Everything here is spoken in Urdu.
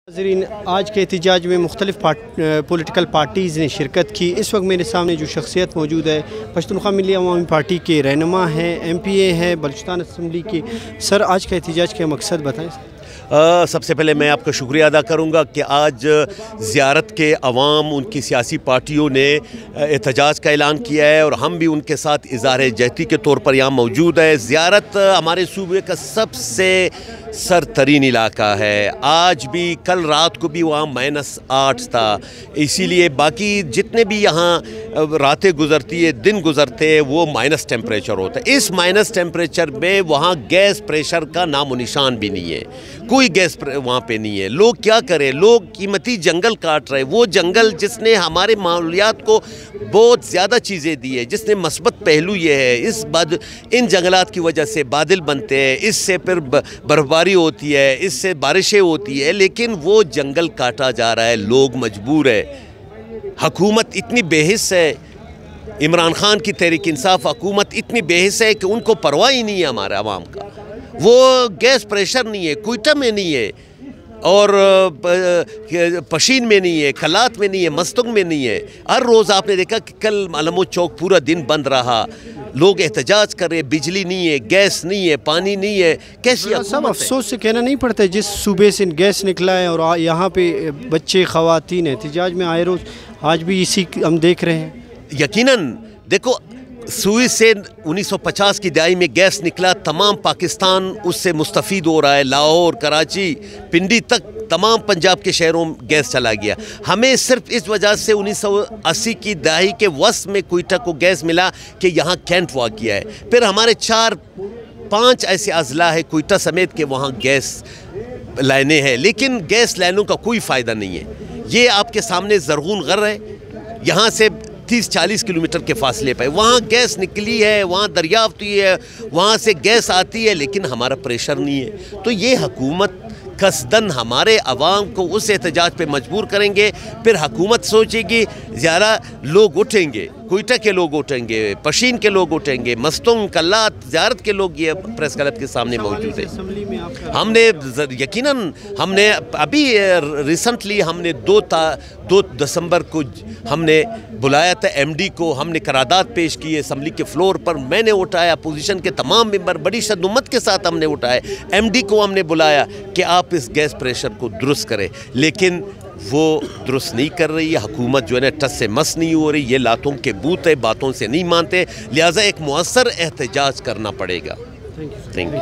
ناظرین، آج کے احتجاج میں مختلف پولیٹیکل پارٹیز نے شرکت کی۔ اس وقت میرے سامنے جو شخصیت موجود ہے پشتونخوا ملی عوامی پارٹی کے رہنما ہیں، ایم پی اے ہیں بلوچستان اسمبلی کے۔ سر، آج کا احتجاج کا مقصد بتائیں۔ سب سے پہلے میں آپ کا شکریہ ادا کروں گا کہ آج زیارت کے عوام، ان کی سیاسی پارٹیوں نے احتجاج کا اعلان کیا ہے اور ہم بھی ان کے ساتھ اظہار یکجہتی کے طور پر یہاں موجود ہے۔ زیارت ہمارے صوبے کا سب سے سر ترین علاقہ ہے۔ آج بھی، کل رات کو بھی وہاں -8 تھا، اسی لیے باقی جتنے بھی یہاں راتیں گزرتی ہے، دن گزرتے ہیں، وہ مائنس ٹیمپریچر ہوتا ہے۔ اس مائنس ٹیمپریچر میں وہاں گیس پریشر کا نام و نشان بھی نہیں ہے، کوئی گیس وہاں پہ نہیں ہے۔ لوگ کیا کریں؟ لوگ قیمتی جنگل کاٹ رہے، وہ جنگل جس نے ہمارے ماحولیات کو بہت زیادہ چیزیں دی ہے، جس نے مثبت پہلو یہ ہے، ان جنگلات کی وجہ سے بادل بنتے ہیں، اس سے پھر برفباری ہوتی ہے، اس سے بارشیں ہوتی ہے، لیکن وہ جنگل کاٹا جا رہا ہے، لوگ مجبور ہے۔ حکومت اتنی بے حس ہے، عمران خان کی تحریک انصاف حکومت اتنی بے حس ہے کہ ان کو پرواہ ہی نہیں ہے ہمارے عوام کا۔ وہ گیس پریشر نہیں ہے، کوئٹہ میں نہیں ہے، اور پشین میں نہیں ہے، کلات میں نہیں ہے، مستنگ میں نہیں ہے۔ ہر روز آپ نے دیکھا کہ کل علمو چوک پورا دن بند رہا، لوگ احتجاج کر رہے، بجلی نہیں ہے، گیس نہیں ہے، پانی نہیں ہے۔ کیسی سب افسوس سے کہنا نہیں پڑتا جس صوبے سے گیس نکلا ہے اور یہاں پہ بچے، خواتین احتجاج میں آئے روز، آج بھی اسی ہم دیکھ رہے ہیں۔ یقیناً دیکھو، سوئی سے 1950 کی دہائی میں گیس نکلا، تمام پاکستان اس سے مستفید ہو رہا ہے، لاہور، کراچی، پنڈی تک تمام پنجاب کے شہروں میں گیس چلا گیا۔ ہمیں صرف اس وجہ سے 1980 کی دہائی کے وسط میں کوئٹہ کو گیس ملا کہ یہاں کینٹ واقع ہے۔ پھر ہمارے 4-5 ایسے اضلاع ہیں کوئٹہ سمیت کہ وہاں گیس لائنیں ہیں، لیکن گیس لائنوں کا کوئی فائدہ نہیں ہے۔ یہ آپ کے سامنے زرغون غر ہے، یہاں سے 30-40 کلومیٹر کے فاصلے پہ وہاں گیس نکلی ہے، وہاں دریافت ہوئی ہے، وہاں سے گیس آتی ہے، لیکن ہمارا پریشر نہیں ہے۔ تو یہ حکومت قصداً ہمارے عوام کو اس احتجاج پہ مجبور کریں گے، پھر حکومت سوچے گی، زیادہ لوگ اٹھیں گے، کوئٹہ کے لوگ اٹھیں گے، پشین کے لوگ اٹھیں گے، مستنگ، کلات، زیارت کے لوگ یہ پریس کلب کے سامنے موجود ہیں۔ ہم نے یقیناً ابھی ریسنٹلی ہم نے 2 دسمبر کو ہم نے بلایا تھا ایم ڈی کو، ہم نے قرارداد پیش کی ہے اسمبلی کے فلور پر، میں نے اٹھایا، اپوزیشن کے تمام ممبر بڑی شدت کے ساتھ ہم نے اٹھایا، ایم ڈی کو ہم نے بلایا کہ آپ اس گیس پریشر کو درست کریں، لیکن وہ درست نہیں کر رہی ہے۔ حکومت جو ہے نا ٹس سے مس نہیں ہو رہی، یہ لاتوں کے بوت ہے، باتوں سے نہیں مانتے، لہٰذا ایک مؤثر احتجاج کرنا پڑے گا۔ Thank you.